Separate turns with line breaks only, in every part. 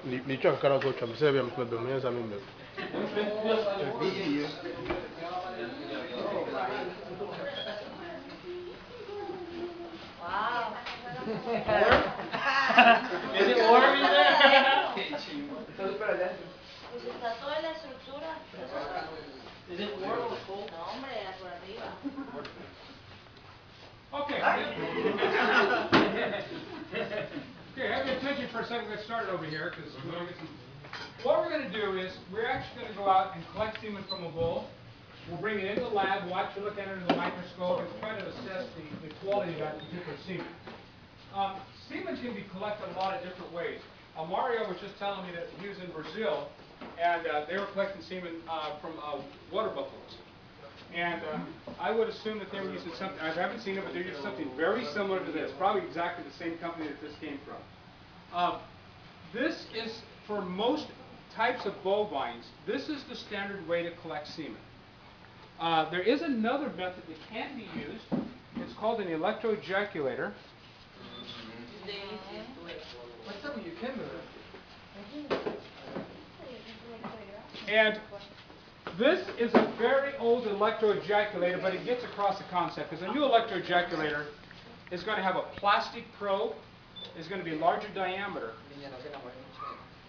Ni chwa kala ko chwa mse bia mkwe bia mwenza mimbe.
Wow.
Is it warm in there?
Pues está toda la estructura.
Is it warm or cold?
No, hombre, por arriba.
Okay. Okay, have your attention for a second. Let's start over here because what we're going to do is we're actually going to go out and collect semen from a bull. We'll bring it into the lab, we'll actually look at it under the microscope and try to assess the quality of that particular semen. Semen can be collected a lot of different ways. Mario was just telling me that he was in Brazil and they were collecting semen from water buffaloes. And I would assume that they were using something, I haven't seen it, but they're using something very similar to this, probably exactly the same company that this came from. This is, for most types of bovines, this is the standard way to collect semen. There is another method that can be used. It's called an electroejaculator.
What's up with your camera?
And this is a very old electroejaculator, but it gets across the concept, because a new electroejaculator is going to have a plastic probe, is going to be larger diameter.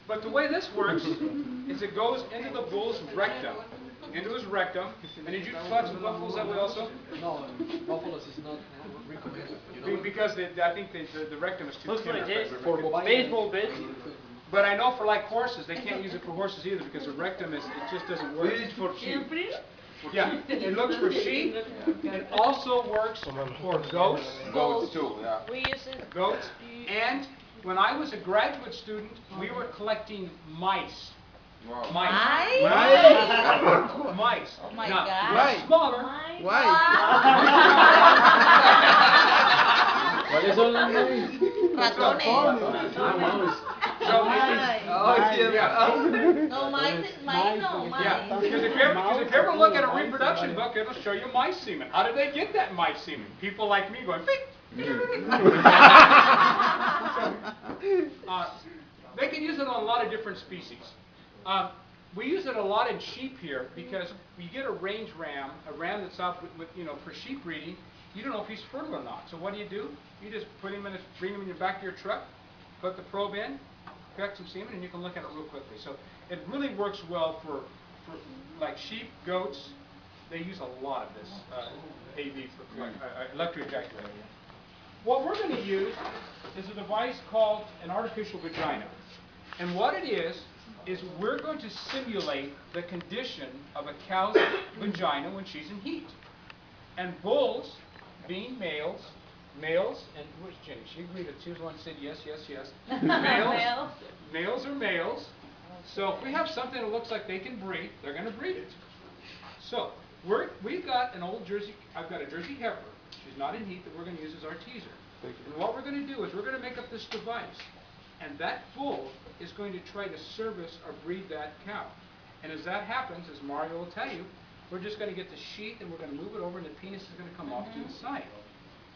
But the way this works is it goes into the bull's rectum, into his rectum. And did you clutch the buffaloes that way also?
No, buffaloes is not recommended.
Because I think the rectum is too
Looks like
thin.
this.
For bovine.
Baseball bit.
But I know for like horses, they can't use it for horses either because the rectum it just doesn't work.
It is for sheep.
Yeah, it looks for sheep. It also works for goats.
Goats too, yeah.
We use it.
Goats. And when I was a graduate student, we were collecting mice.
Wow.
Mice.
Mice?
Mice.
Oh my
Now,
God.
much smaller.
Why?
¿Cuáles son las nueve?
Ratones.
So,
No, mice is mice, no,
yeah,
mice.
because if you ever look at a reproduction book, it'll show you mice semen. How did they get that mice semen? People like me going, beep. They can use it on a lot of different species. We use it a lot in sheep here because you get a range ram, a ram that's out with for sheep breeding. You don't know if he's fertile or not. So what do? You just put him bring him in the back of your truck, put the probe in, collect some semen, and you can look at it real quickly. So it really works well for like sheep, goats. They use a lot of this AV for electroejaculator. What we're going to use is a device called an artificial vagina. And what it is we're going to simulate the condition of a cow's vagina when she's in heat. And bulls, being males, and where's Jenny? She agreed that she was the one who said yes, yes, yes. Males are males. So if we have something that looks like they can breed, they're going to breed it. So we've got an old Jersey, I've got a Jersey heifer. She's not in heat that we're going to use as our teaser. And what we're going to do is we're going to make up this device. And that bull is going to try to service or breed that cow. And as that happens, as Mario will tell you, we're just going to get the sheath and we're going to move it over and the penis is going to come off to the side.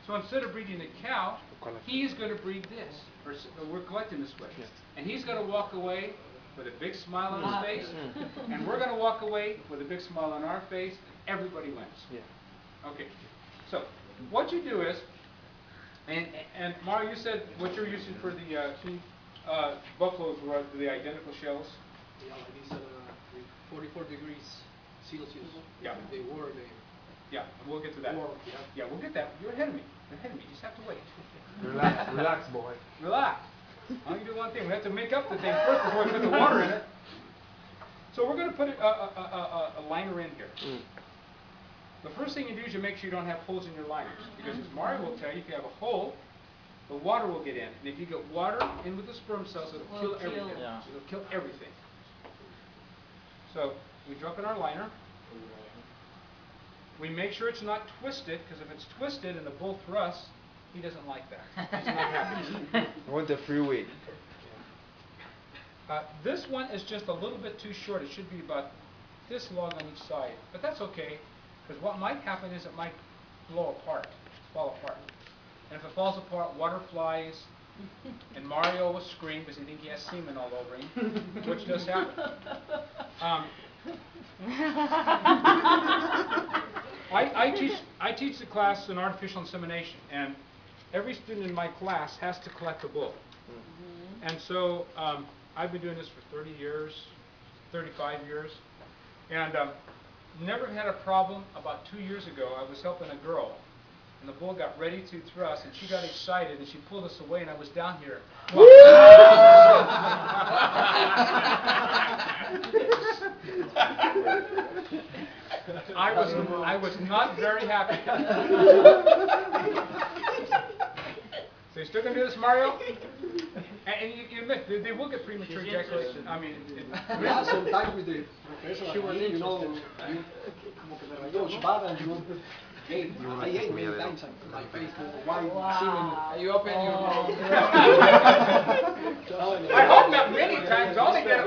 So instead of breeding the cow, he's going to breed this. Or we're collecting this way. And he's going to walk away with a big smile on his face. And we're going to walk away with a big smile on our face. Everybody wins. Okay. So what you do is, and Mario, you said what you're using for the buffaloes were the identical shells.
Yeah, these are 44 degrees Celsius.
Yeah.
They were
Yeah, we'll get to that.
warm.
Yeah, we'll get that. You're ahead of me. You're ahead of me. You just have to wait.
Relax, boy.
Relax. I'm going to do one thing. We have to make up the thing first before we put the water in it. So we're going to put a liner in here. The first thing you do is you make sure you don't have holes in your liners. Because as Mario will tell you, if you have a hole, the water will get in. And if you get water in with the sperm cells, it'll kill everything.
Yeah.
It'll kill everything. So we drop in our liner. We make sure it's not twisted, because if it's twisted and the bull thrusts, he doesn't like that. He's not happy.
I want the freeway.
This one is just a little bit too short. It should be about this long on each side. But that's okay, because what might happen is it might blow apart, fall apart. And if it falls apart, water flies, And Mario will scream because he thinks he has semen all over him, which does happen. I teach the class in artificial insemination, and every student in my class has to collect a bull. And so I've been doing this for 30 years, 35 years, and never had a problem. About 2 years ago, I was helping a girl, and the bull got ready to thrust, and she got excited, and she pulled us away, and I was down here. I was not very happy. So you still gonna do this, Mario? And you admit they will get premature ejaculation. I mean,
Yeah, sometimes with the professor, you know, you como que me rayó Shibata and you hate, I hate many times my face, white semen.
You open your mouth.
I hope not many times. I only did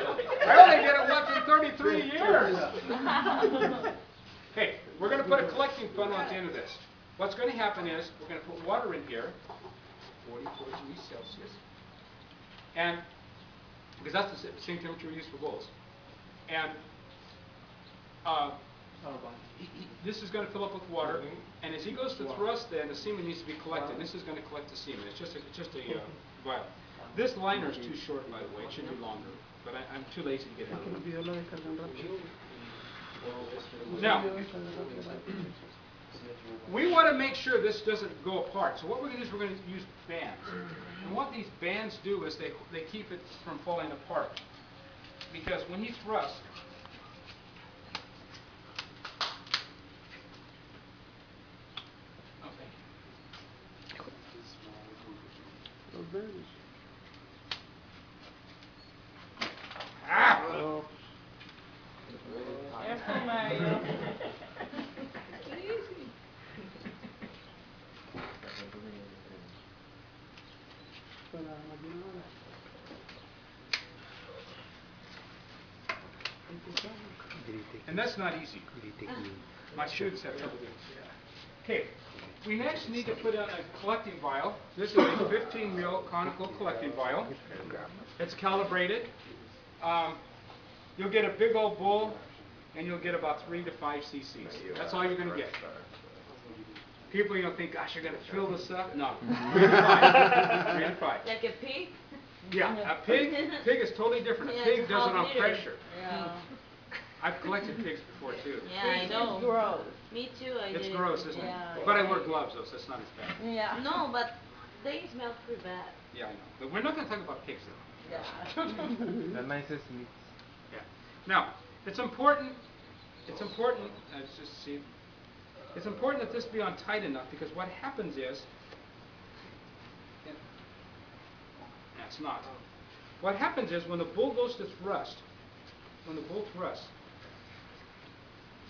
it once in 33 years. Hey, we're going to put a collecting funnel at the end of this. What's going to happen is we're going to put water in here, 44 degrees Celsius, and because that's the same temperature we use for bowls. And this is going to fill up with water, and as he goes to thrust, then the semen needs to be collected. This is going to collect the semen. It's just a vial. This liner is too short, by the way. It should be longer, but I'm too lazy to get it. Now, we want to make sure this doesn't go apart. So what we're going to do is we're going to use bands. And what these bands do is they keep it from falling apart. Because when he thrusts,
Careful, Mario.
and that's not easy. My students have trouble doing it. Okay, we next need to put in a collecting vial. This is a 15 mil conical collecting vial. It's calibrated. You'll get a big old bull, and you'll get about 3 to 5 cc's. That's all you're going to get. People, think, gosh, you're going to fill this up? No. 3 to 5. 3 to 5.
Like a pig?
Yeah, a pig is totally different. A pig does it on pressure.
Yeah.
I've collected pigs before, too.
Yeah, I know.
It's gross.
Me too, I did.
It's gross, isn't it?
Yeah.
But I wear gloves, though, so it's not as bad.
Yeah.
No, but they smell pretty bad.
Yeah, I know. But we're not going to talk about pigs, though.
Yeah.
The nicest meat.
Yeah. Now, it's important, let's just see, it's important that this be on tight enough, because what happens is, that's not. What happens is when the bull goes to thrust, when the bull thrusts,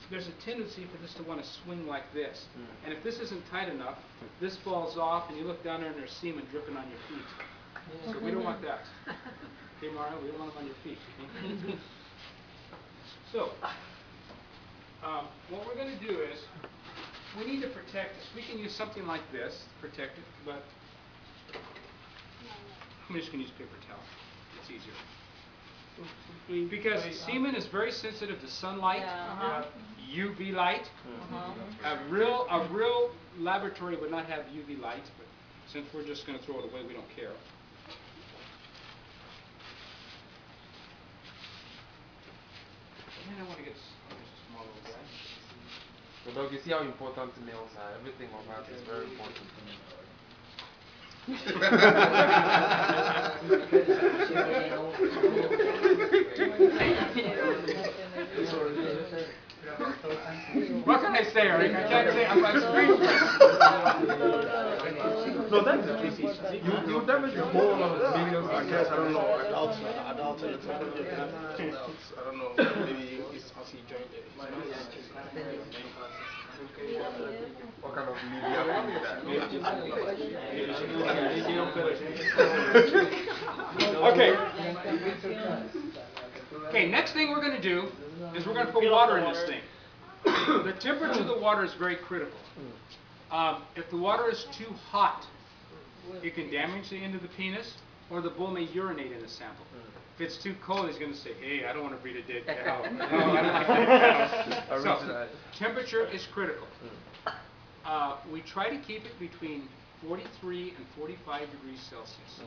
there's a tendency for this to want to swing like this. And if this isn't tight enough, this falls off, and you look down there and there's semen dripping on your feet. So we don't want that. Okay, Mario, we don't want them on your feet. Okay? So, what we're going to do is, we need to protect this. We can use something like this to protect it, but I'm just going to use paper towel. It's easier. Because semen is very sensitive to sunlight, UV light. A real laboratory would not have UV light, but since we're just going to throw it away, we don't care. And I want to get just a small little guy.
So dog, you see how important nails are. Everything of that is very important.
What can I say, Eric? I can't say. I'm speechless.
No, that's the case. You damage a whole lot of millions, I guess. I don't know. Adults and it's adults. I don't know. Maybe it's he joined it.
What kind of media
Okay, next thing we're going to do is we're going to put water in this thing. The temperature of the water is very critical. If the water is too hot, It can damage the end of the penis, or the bull may urinate in the sample. If it's too cold, he's going to say, hey, I don't want to breed a dead cow. No, I don't like dead cows. So, temperature is critical. We try to keep it between 43 and 45 degrees Celsius.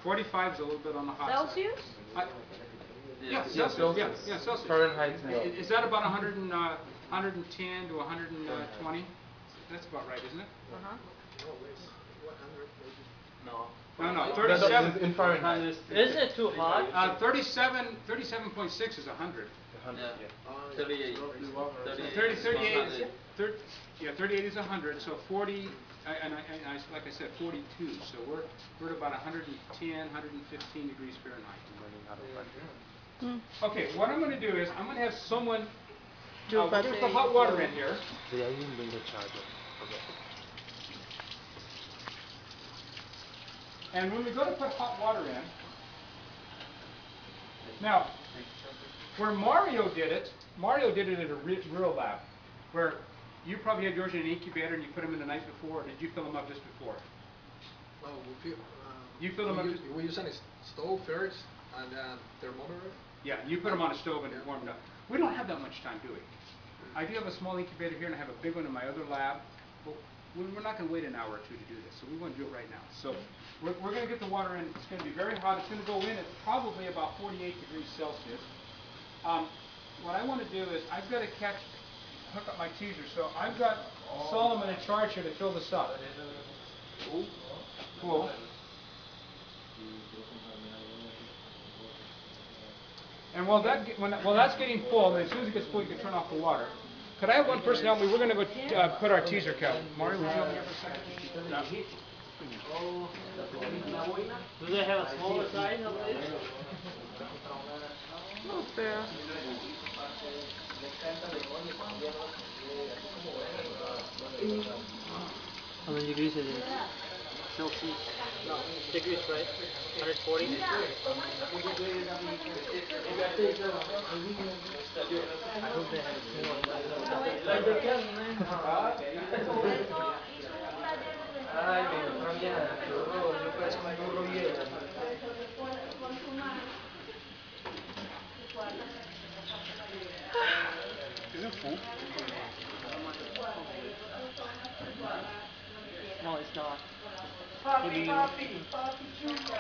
45 is a little bit on the hot
Celsius?
side. Yeah,
Yeah,
Celsius. Yeah, Celsius.
Fahrenheit.
Is that about 110 to 120? That's about right, isn't it? No, 37.
In Fahrenheit.
Isn't it too hot?
37.6 is 100.
38.
38 is 100. So 40, like I said, 42. So we're at about 110, 115 degrees Fahrenheit. Okay, what I'm going to do is I'm going to have someone. We're going to put hot water in here. And when we go to put hot water in, now, where Mario did it in a real lab, where you probably had yours in an incubator and you put them in the night before, or did you fill them up just before?
No,
You fill them up just...
we use a stove first and thermometer.
Yeah, you put them on a stove and warm it up. We don't have that much time, do we? I do have a small incubator here and I have a big one in my other lab. But we're not going to wait an hour or two to do this, so we want to do it right now. So we're going to get the water in. It's going to be very hot. It's going to go in at probably about 48 degrees Celsius. What I want to do is I've got to hook up my teaser. So I've got Solomon in charge here to fill this up. Cool. And while that's getting full, and as soon as it gets full, you can turn off the water. Could I have one person help me? We're going to go put our teaser cap. Mario, would you help me here for a second? No.
Do they have a smaller size of this?
No fair.
How many degrees is it? Celsius. Degrees, right? 140? I hope they have
Is it full?
No, it's not. Maybe you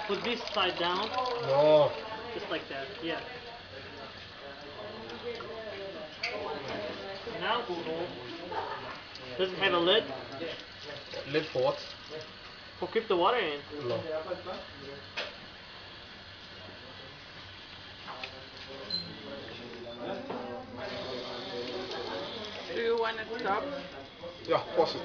put this side down.
No.
Just like that, yeah. Now, does it have a lid?
Lid for what?
For keep the water in.
No.
Do you want to stop?
Yeah, pause it.